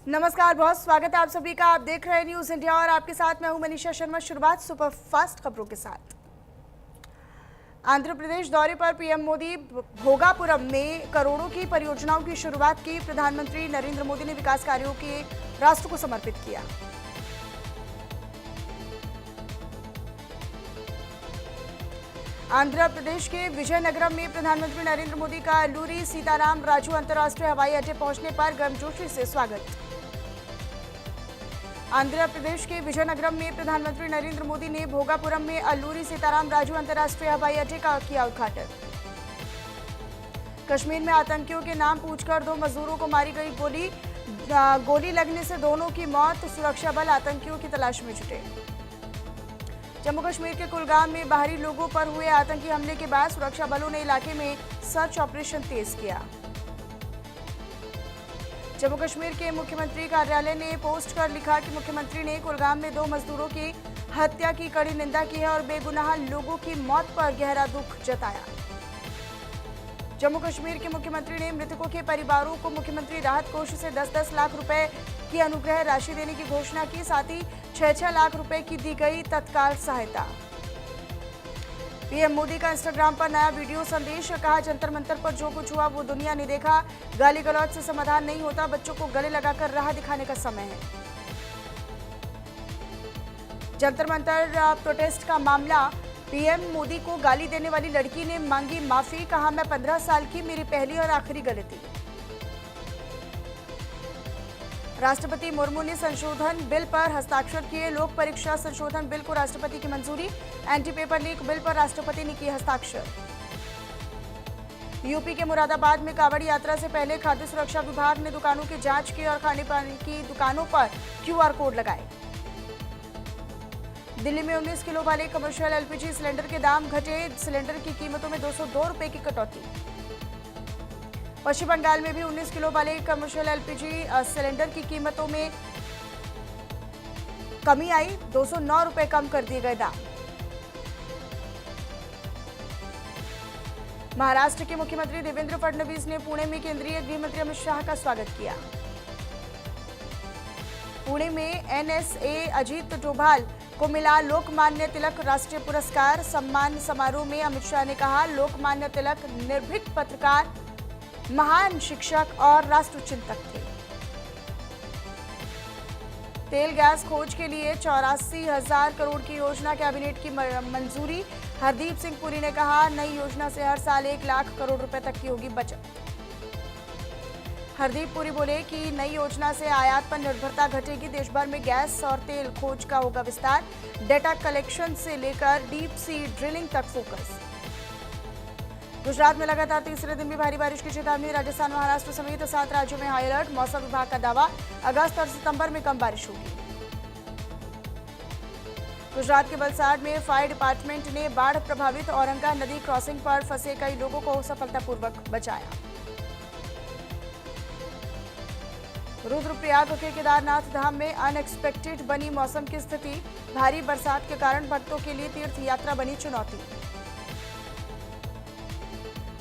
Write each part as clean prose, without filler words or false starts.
नमस्कार, बहुत स्वागत है आप सभी का। आप देख रहे हैं न्यूज इंडिया और आपके साथ मैं हूं मनीषा शर्मा। शुरुआत सुपर फास्ट खबरों के साथ। आंध्र प्रदेश दौरे पर पीएम मोदी भोगापुरम में करोड़ों की परियोजनाओं की शुरुआत की। प्रधानमंत्री नरेंद्र मोदी ने विकास कार्यों के राष्ट्र को समर्पित किया। आंध्र प्रदेश के विजयनगरम में प्रधानमंत्री नरेंद्र मोदी का अल्लूरी सीताराम राजू अंतर्राष्ट्रीय हवाई अड्डे पहुंचने पर गर्मजोशी से स्वागत। आंध्र प्रदेश के विजयनगरम में प्रधानमंत्री नरेंद्र मोदी ने भोगापुरम में अल्लूरी सीताराम राजू अंतर्राष्ट्रीय हवाई अड्डे का किया उद्घाटन। कश्मीर में आतंकियों के नाम पूछकर 2 मजदूरों को मारी गई गोली लगने से दोनों की मौत। सुरक्षा बल आतंकियों की तलाश में जुटे। जम्मू कश्मीर के कुलगाम में बाहरी लोगों पर हुए आतंकी हमले के बाद सुरक्षा बलों ने इलाके में सर्च ऑपरेशन तेज किया। जम्मू कश्मीर के मुख्यमंत्री कार्यालय ने पोस्ट कर लिखा कि मुख्यमंत्री ने कुलगाम में 2 मजदूरों की हत्या की कड़ी निंदा की है और बेगुनाह लोगों की मौत पर गहरा दुख जताया। जम्मू कश्मीर के मुख्यमंत्री ने मृतकों के परिवारों को मुख्यमंत्री राहत कोष से 10-10 लाख रुपए की अनुग्रह राशि देने की घोषणा की। साथ ही 6-6 लाख रुपए की दी गई तत्काल सहायता। पीएम मोदी का इंस्टाग्राम पर नया वीडियो संदेश। कहा, जंतर मंतर पर जो कुछ हुआ वो दुनिया ने देखा। गाली गलौज से समाधान नहीं होता, बच्चों को गले लगाकर राह दिखाने का समय है। जंतर मंतर प्रोटेस्ट का मामला। पीएम मोदी को गाली देने वाली लड़की ने मांगी माफी। कहा, मैं 15 साल की, मेरी पहली और आखिरी गलती। राष्ट्रपति मुर्मू ने संशोधन बिल पर हस्ताक्षर किए। लोक परीक्षा संशोधन बिल को राष्ट्रपति की मंजूरी। एंटी पेपर लीक बिल पर राष्ट्रपति ने किए हस्ताक्षर। यूपी के मुरादाबाद में कांवड़ यात्रा से पहले खाद्य सुरक्षा विभाग ने दुकानों की जांच की और खाने पानी की दुकानों पर QR कोड लगाए। दिल्ली में 19 किलो वाले कमर्शियल LPG सिलेंडर के दाम घटे। सिलेंडर की कीमतों में 202 रुपए की कटौती। पश्चिम बंगाल में भी 19 किलो वाले कमर्शियल LPG सिलेंडर की कीमतों में कमी आई। 209 रुपए कम कर दिए गए दाम। महाराष्ट्र के मुख्यमंत्री देवेंद्र फडणवीस ने पुणे में केंद्रीय गृह मंत्री अमित शाह का स्वागत किया। पुणे में NSA अजीत डोभाल को मिला लोकमान्य तिलक राष्ट्रीय पुरस्कार। सम्मान समारोह में अमित शाह ने कहा, लोकमान्य तिलक निर्भीक पत्रकार, महान शिक्षक और राष्ट्र चिंतक थे। तेल गैस खोज के लिए 84,000 करोड़ की योजना कैबिनेट की मंजूरी। हरदीप सिंह पुरी ने कहा, नई योजना से हर साल 1 लाख करोड़ रुपए तक की होगी बचत। हरदीप पुरी बोले कि नई योजना से आयात पर निर्भरता घटेगी। देश भर में गैस और तेल खोज का होगा विस्तार। डेटा कलेक्शन से लेकर डीप सी ड्रिलिंग तक फोकस। गुजरात में लगातार तीसरे दिन भी भारी बारिश की चेतावनी। राजस्थान, महाराष्ट्र समेत 7 राज्यों में हाई अलर्ट। मौसम विभाग का दावा, अगस्त और सितंबर में कम बारिश होगी। गुजरात के वलसाड में फायर डिपार्टमेंट ने बाढ़ प्रभावित औरंगा नदी क्रॉसिंग पर फंसे कई लोगों को सफलतापूर्वक बचाया। रुद्रप्रयाग के केदारनाथ धाम में अनएक्सपेक्टेड बनी मौसम की स्थिति। भारी बरसात के कारण भक्तों के लिए तीर्थ यात्रा बनी चुनौती।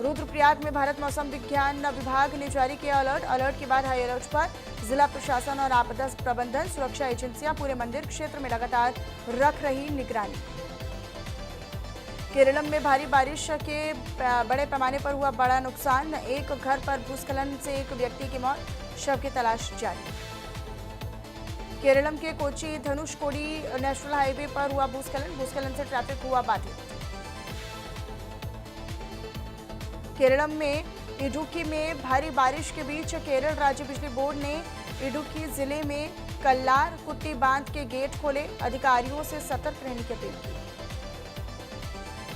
रुद्रप्रयाग में भारत मौसम विज्ञान विभाग ने जारी किया अलर्ट। अलर्ट के बाद हाई अलर्ट पर जिला प्रशासन और आपदा प्रबंधन सुरक्षा एजेंसियां पूरे मंदिर क्षेत्र में लगातार रख रही निगरानी। केरलम में भारी बारिश के बड़े पैमाने पर हुआ बड़ा नुकसान। एक घर पर भूस्खलन से एक व्यक्ति की मौत, शव की तलाश जारी। केरलम के कोची धनुषकोडी नेशनल हाईवे पर हुआ भूस्खलन से ट्रैफिक हुआ बाधित। केरलम में इडुक्की में भारी बारिश के बीच केरल राज्य बिजली बोर्ड ने इडुक्की जिले में कल्लार कुट्टी बांध के गेट खोले। अधिकारियों से सतर्क रहने की अपील की।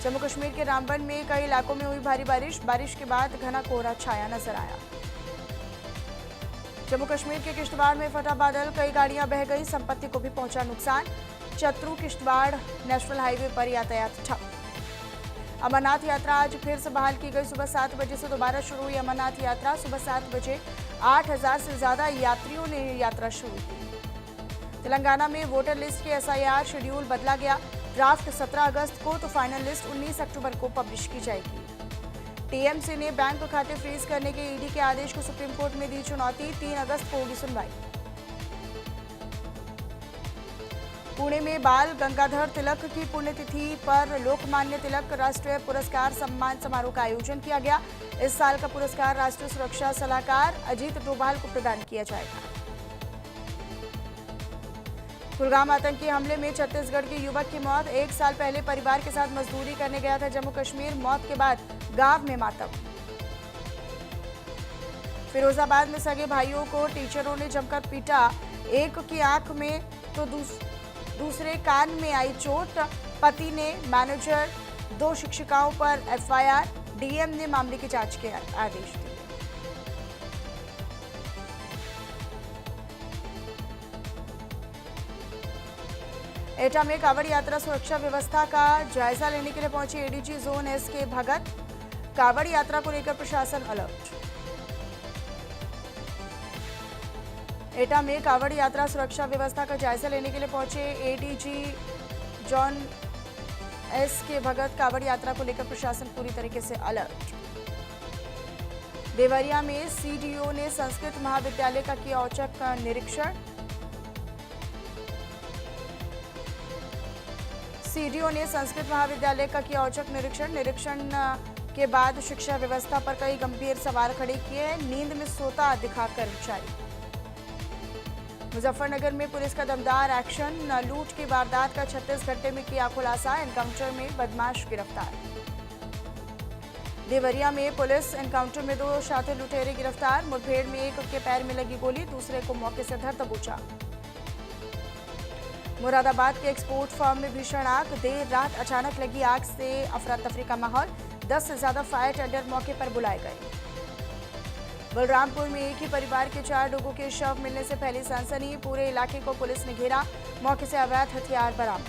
जम्मू कश्मीर के रामबन में कई इलाकों में हुई भारी बारिश। बारिश के बाद घना कोहरा छाया नजर आया। जम्मू कश्मीर के किश्तवाड़ में फटा बादल, कई गाड़ियां बह गई, संपत्ति को भी पहुंचा नुकसान। चतरू किश्तवाड़ नेशनल हाईवे पर यातायात ठप। अमरनाथ यात्रा आज फिर से बहाल की गई। सुबह 7 बजे से दोबारा शुरू हुई अमरनाथ यात्रा। सुबह 7 बजे 8,000 से ज्यादा यात्रियों ने यात्रा शुरू की। तेलंगाना में वोटर लिस्ट के SIR शेड्यूल बदला गया। ड्राफ्ट 17 अगस्त को तो फाइनल लिस्ट 19 अक्टूबर को पब्लिश की जाएगी। टीएमसी ने बैंक खाते फ्रीज करने के ईडी के आदेश को सुप्रीम कोर्ट में दी चुनौती। 3 अगस्त को होगी सुनवाई। पुणे में बाल गंगाधर तिलक की पुण्यतिथि पर लोकमान्य तिलक राष्ट्रीय पुरस्कार सम्मान समारोह का आयोजन किया गया। इस साल का पुरस्कार राष्ट्रीय सुरक्षा सलाहकार अजीत डोभाल को प्रदान किया जाएगा। कुलगाम आतंकी हमले में छत्तीसगढ़ के युवक की मौत। 1 साल पहले परिवार के साथ मजदूरी करने गया था जम्मू कश्मीर। मौत के बाद गांव में मातम। फिरोजाबाद में सगे भाइयों को टीचरों ने जमकर पीटा। एक की आंख में तो दूसरे कान में आई चोट। पति ने मैनेजर 2 शिक्षिकाओं पर एफआईआर। डीएम ने मामले की जांच के आदेश दिए। एटा में कांवड़ यात्रा सुरक्षा व्यवस्था का जायजा लेने के लिए पहुंचे एडीजी जोन एस के भगत। कांवड़ यात्रा को लेकर प्रशासन अलर्ट। एटा में कांवड़ यात्रा सुरक्षा व्यवस्था का जायजा लेने के लिए पहुंचे एडीजी जोन एस के भगत। कांवड़ यात्रा को लेकर प्रशासन पूरी तरीके से अलर्ट। देवरिया में सीडीओ ने संस्कृत महाविद्यालय का किया औचक निरीक्षण। सीडीओ ने संस्कृत महाविद्यालय का किया औचक निरीक्षण। निरीक्षण के बाद शिक्षा व्यवस्था पर कई गंभीर सवाल खड़े किए। नींद में सोता दिखा कर्मचारी। मुजफ्फरनगर में पुलिस का दमदार एक्शन। लूट की वारदात का 36 घंटे में किया खुलासा। एनकाउंटर में बदमाश गिरफ्तार। देवरिया में पुलिस एनकाउंटर में 2 शातिर लुटेरे गिरफ्तार। मुठभेड़ में एक के पैर में लगी गोली, दूसरे को मौके से धर दबोचा। मुरादाबाद के एक्सपोर्ट फर्म में भीषण आग। देर रात अचानक लगी आग से अफरा तफरी का माहौल। 10 से ज्यादा फायर टेंडर मौके पर बुलाए गए। बलरामपुर में एक ही परिवार के 4 लोगों के शव मिलने से फैली सनसनी। पूरे इलाके को पुलिस ने घेरा। मौके से अवैध हथियार बरामद।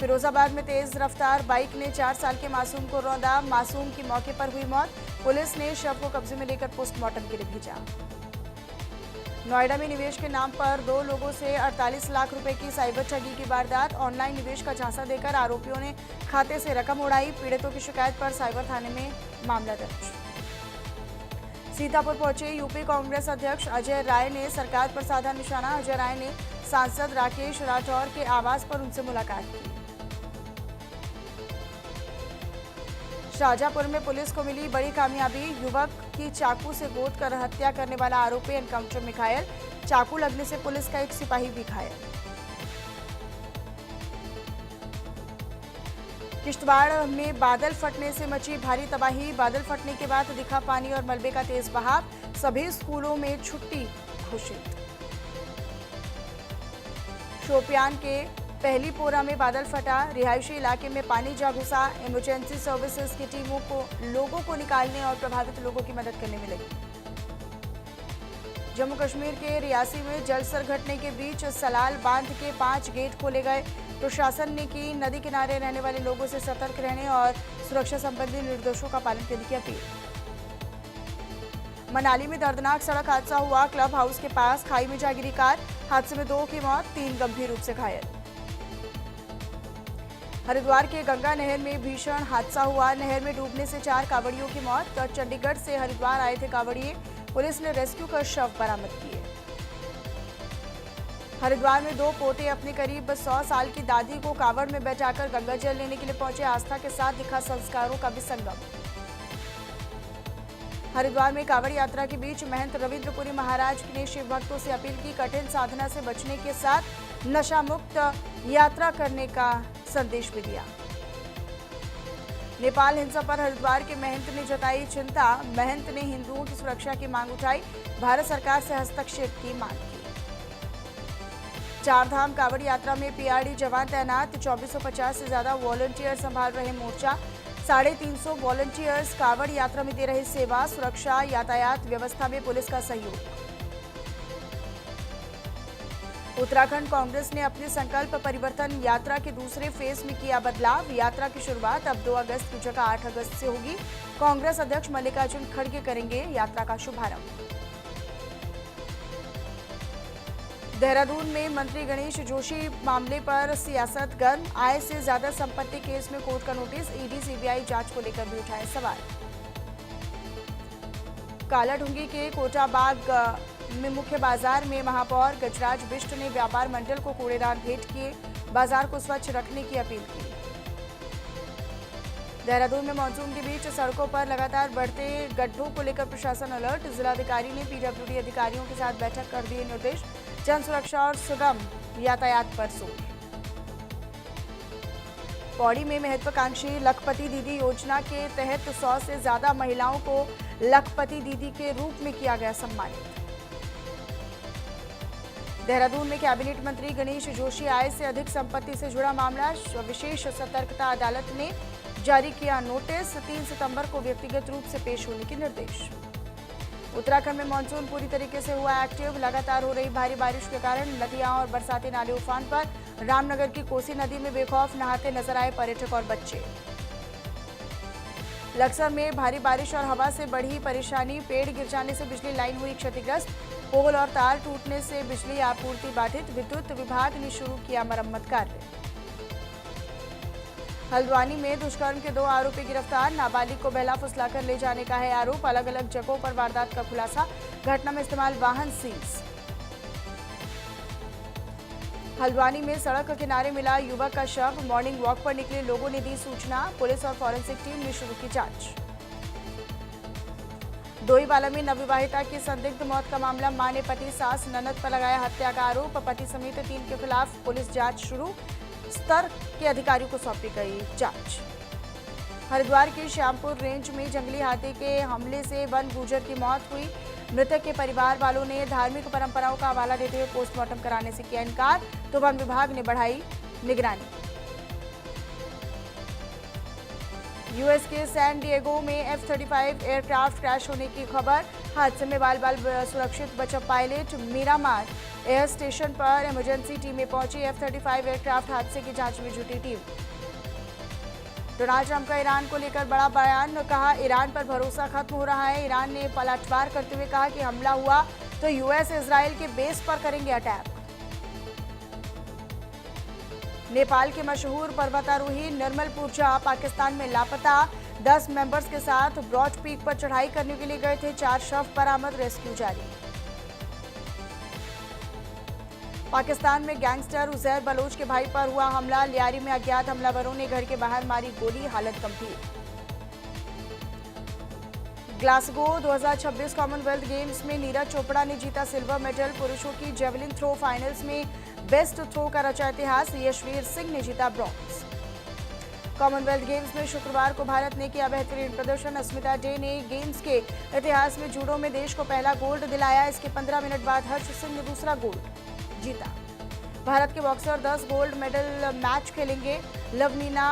फिरोजाबाद में तेज रफ्तार बाइक ने 4 साल के मासूम को रौंदा। मासूम की मौके पर हुई मौत। पुलिस ने शव को कब्जे में लेकर पोस्टमार्टम के लिए भेजा। नोएडा में निवेश के नाम पर 2 लोगों से 48 लाख रुपए की साइबर ठगी की वारदात। ऑनलाइन निवेश का झांसा देकर आरोपियों ने खाते से रकम उड़ाई। पीड़ितों की शिकायत पर साइबर थाने में मामला दर्ज। सीतापुर पहुंचे यूपी कांग्रेस अध्यक्ष अजय राय ने सरकार पर साधा निशाना। अजय राय ने सांसद राकेश राठौर के आवास पर उनसे मुलाकात की। शाहजहांपुर में पुलिस को मिली बड़ी कामयाबी। युवक की चाकू से गोद कर हत्या करने वाला आरोपी एनकाउंटर में घायल। चाकू लगने से पुलिस का एक सिपाही भी घायल। किश्तवाड़ में बादल फटने से मची भारी तबाही। बादल फटने के बाद दिखा पानी और मलबे का तेज बहाव। सभी स्कूलों में छुट्टी घोषित। शोपियान के पहली पोरा में बादल फटा। रिहायशी इलाके में पानी जा घुसा। इमरजेंसी सर्विसेज की टीमों को लोगों को निकालने और प्रभावित लोगों की मदद करने में लगी। जम्मू कश्मीर के रियासी में जलस्तर घटने के बीच सलाल बांध के 5 गेट खोले गए। प्रशासन ने की नदी किनारे रहने वाले लोगों से सतर्क रहने और सुरक्षा संबंधी निर्देशों का पालन करने की अपील। मनाली में दर्दनाक सड़क हादसा हुआ। क्लब हाउस के पास खाई में जा गिरी कार। हादसे में 2 की मौत, 3 गंभीर रूप से घायल। हरिद्वार के गंगा नहर में भीषण हादसा हुआ। नहर में डूबने से 4 कांवड़ियों की मौत। चंडीगढ़ से हरिद्वार आए थे कांवड़िए। पुलिस ने रेस्क्यू कर शव बरामद किए। हरिद्वार में 2 पोते अपने करीब 100 साल की दादी को कांवड़ में बैठाकर गंगा जल लेने के लिए पहुंचे। आस्था के साथ दिखा संस्कारों का भी संगम। हरिद्वार में कांवड़ यात्रा के बीच महंत रविंद्रपुरी महाराज ने शिव भक्तों से अपील की। कठिन साधना से बचने के साथ नशा मुक्त यात्रा करने का संदेश भी दिया। नेपाल हिंसा पर हरिद्वार के महंत ने जताई चिंता। महंत ने हिंदुओं की सुरक्षा की मांग उठाई। भारत सरकार से हस्तक्षेप की मांग की। 4 धाम कांवड़ यात्रा में पीआरडी जवान तैनात। 2450 से ज्यादा वॉलंटियर संभाल रहे मोर्चा। 350 वॉलंटियर्स कांवड़ यात्रा में दे रहे सेवा। सुरक्षा यातायात व्यवस्था में पुलिस का सहयोग। उत्तराखंड कांग्रेस ने अपनी संकल्प परिवर्तन यात्रा के दूसरे फेज में किया बदलाव। यात्रा की शुरुआत अब 2 अगस्त की जगह 8 अगस्त से होगी। कांग्रेस अध्यक्ष मल्लिकार्जुन खड़गे करेंगे यात्रा का शुभारंभ। देहरादून में मंत्री गणेश जोशी मामले पर सियासत गर्म। आय से ज्यादा संपत्ति केस में कोर्ट का नोटिस। ईडी सीबीआई जांच को लेकर भी उठाए सवाल। कालाढूंगी के कोटाबाग में मुख्य बाजार में महापौर गजराज बिष्ट ने व्यापार मंडल को कूड़ेदान भेंट किए, बाजार को स्वच्छ रखने की अपील की। देहरादून में मानसून के बीच सड़कों पर लगातार बढ़ते गड्ढों को लेकर प्रशासन अलर्ट। जिलाधिकारी ने पीडब्ल्यूडी अधिकारियों के साथ बैठक कर दिए निर्देश, जन सुरक्षा और सुगम यातायात पर जोर। पौड़ी में महत्वाकांक्षी लखपति दीदी योजना के तहत 100 से ज्यादा महिलाओं को लखपति दीदी के रूप में किया गया सम्मानित। देहरादून में कैबिनेट मंत्री गणेश जोशी आय से अधिक संपत्ति से जुड़ा मामला, विशेष सतर्कता अदालत ने जारी किया नोटिस। 3 सितंबर को व्यक्तिगत रूप से पेश होने के निर्देश। उत्तराखंड में मानसून पूरी तरीके से हुआ एक्टिव। लगातार हो रही भारी बारिश के कारण नदियां और बरसाती नाले उफान पर। रामनगर की कोसी नदी में बेखौफ नहाते नजर आए पर्यटक और बच्चे। लक्सर में भारी बारिश और हवा से बढ़ी परेशानी, पेड़ गिर जाने से बिजली लाइन हुई क्षतिग्रस्त। पोल और तार टूटने से बिजली आपूर्ति बाधित। विद्युत विभाग ने शुरू किया मरम्मत कार्य। हल्द्वानी में दुष्कर्म के 2 आरोपी गिरफ्तार। नाबालिग को बहला फुसलाकर ले जाने का है आरोप। अलग अलग जगहों पर वारदात का खुलासा। घटना में इस्तेमाल वाहन सीज। हल्द्वानी में सड़क किनारे मिला युवक का शव। मॉर्निंग वॉक पर निकले लोगों ने दी सूचना। पुलिस और फॉरेंसिक टीम ने शुरू की जांच। डोईवाला में नवविवाहिता की संदिग्ध मौत का मामला। मां ने पति, सास, ननद पर लगाया हत्या का आरोप। पति समेत 3 के खिलाफ पुलिस जांच शुरू। स्तर के अधिकारियों को सौंपी गई जांच। हरिद्वार के श्यामपुर रेंज में जंगली हाथी के हमले से वन गुर्जर की मौत हुई। मृतक के परिवार वालों ने धार्मिक परंपराओं का हवाला देते हुए पोस्टमार्टम कराने से किया इनकार, तो वन विभाग ने बढ़ाई निगरानी। यूएस के सैन डिएगो में F-35 एयरक्राफ्ट क्रैश होने की खबर। हादसे में बाल सुरक्षित बचा पायलट। मीरामार एयर स्टेशन पर इमरजेंसी टीमें पहुंची। F-35 एयरक्राफ्ट हादसे की जांच में जुटी टीम। डोनाल्ड ट्रंप का ईरान को लेकर बड़ा बयान, कहा ईरान पर भरोसा खत्म हो रहा है। ईरान ने पलटवार करते हुए कहा कि हमला हुआ तो यूएस इजराइल के बेस पर करेंगे अटैक। नेपाल के मशहूर पर्वतारोही निर्मल पूर्जा पाकिस्तान में लापता। 10 मेंबर्स के साथ ब्रॉड पीक पर चढ़ाई करने के लिए गए थे। 4 शव बरामद, रेस्क्यू जारी। पाकिस्तान में गैंगस्टर उजैर बलोच के भाई पर हुआ हमला। लियारी में अज्ञात हमलावरों ने घर के बाहर मारी गोली, हालत गंभीर। ग्लासगो 2026 कॉमनवेल्थ गेम्स में नीरज चोपड़ा ने जीता सिल्वर मेडल। पुरुषों की जेवलिन थ्रो फाइनल्स में बेस्ट थ्रो का रचा इतिहास। यशवीर सिंह ने जीता ब्रॉन्ज। कॉमनवेल्थ गेम्स में शुक्रवार को भारत ने किया बेहतरीन प्रदर्शन। अस्मिता डे ने गेम्स के इतिहास में जूडो में देश को पहला गोल्ड दिलाया। इसके 15 मिनट बाद हर्ष सिंह ने दूसरा गोल्ड जीता। भारत के बॉक्सर 10 गोल्ड मेडल मैच खेलेंगे। लवलीना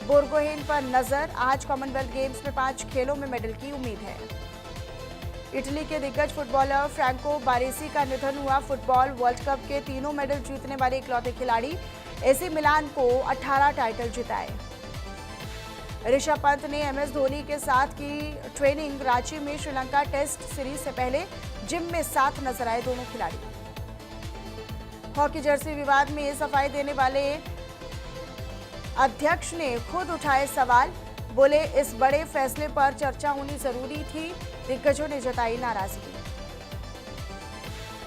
बोरगोहेन पर नजर। आज कॉमनवेल्थ गेम्स में 5 खेलों में मेडल की उम्मीद है। इटली के दिग्गज फुटबॉलर फ्रैंको बारेसी का निधन हुआ। फुटबॉल वर्ल्ड कप के 3 मेडल जीतने वाले इकलौते खिलाड़ी। एसी मिलान को 18 टाइटल जिताए। ऋषभ पंत ने एमएस धोनी के साथ की ट्रेनिंग। रांची में श्रीलंका टेस्ट सीरीज से पहले जिम में साथ नजर आए दोनों खिलाड़ी। हॉकी जर्सी विवाद में सफाई देने वाले अध्यक्ष ने खुद उठाए सवाल। बोले इस बड़े फैसले पर चर्चा होनी जरूरी थी। दिग्गजों ने जताई नाराजगी।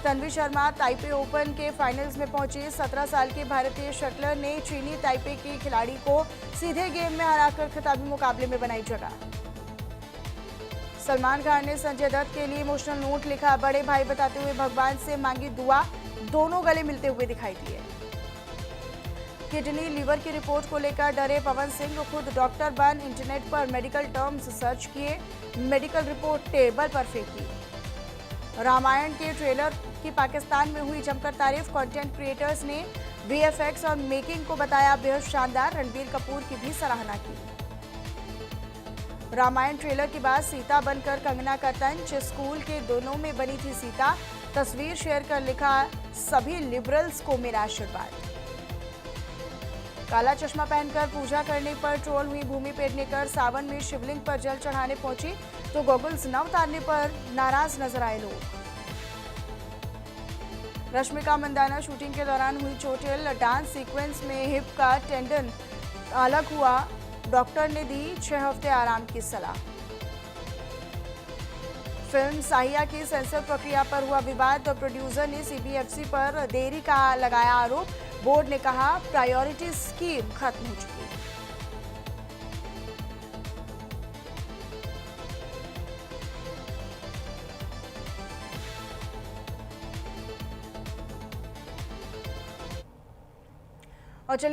तन्वी शर्मा ताइपे ओपन के फाइनल्स में पहुंची। 17 साल के भारतीय शटलर ने चीनी ताइपे की खिलाड़ी को सीधे गेम में हराकर खिताबी मुकाबले में बनाई जगह। सलमान खान ने संजय दत्त के लिए इमोशनल नोट लिखा। बड़े भाई बताते हुए भगवान से मांगी दुआ। दोनों गले मिलते हुए दिखाई दिए। किडनी लीवर की रिपोर्ट को लेकर डरे पवन सिंह। खुद डॉक्टर बन इंटरनेट पर मेडिकल टर्म्स सर्च किए। मेडिकल रिपोर्ट टेबल पर फेंकी। रामायण के ट्रेलर की पाकिस्तान में हुई जमकर तारीफ। कंटेंट क्रिएटर्स ने वीएफएक्स और मेकिंग को बताया बेहद शानदार। रणबीर कपूर की भी सराहना की। रामायण ट्रेलर के बाद सीता बनकर कंगना का तंज। स्कूल के दोनों में बनी थी सीता। तस्वीर शेयर कर लिखा सभी लिबरल्स को मेरा आशीर्वाद। काला चश्मा पहनकर पूजा करने पर ट्रोल हुई भूमि पेडनेकर। सावन में शिवलिंग पर जल चढ़ाने पहुंची तो गॉगल्स न उतारने पर नाराज नजर आए लोग। रश्मिका मंदाना शूटिंग के दौरान हुई चोटिल। डांस सीक्वेंस में हिप का टेंडन अलग हुआ। डॉक्टर ने दी 6 हफ्ते आराम की सलाह। फिल्म साहिया की सेंसर प्रक्रिया पर हुआ विवाद। प्रोड्यूसर ने सीबीएफसी पर देरी का लगाया आरोप। बोर्ड ने कहा प्रायोरिटी स्कीम खत्म हो चुकी है।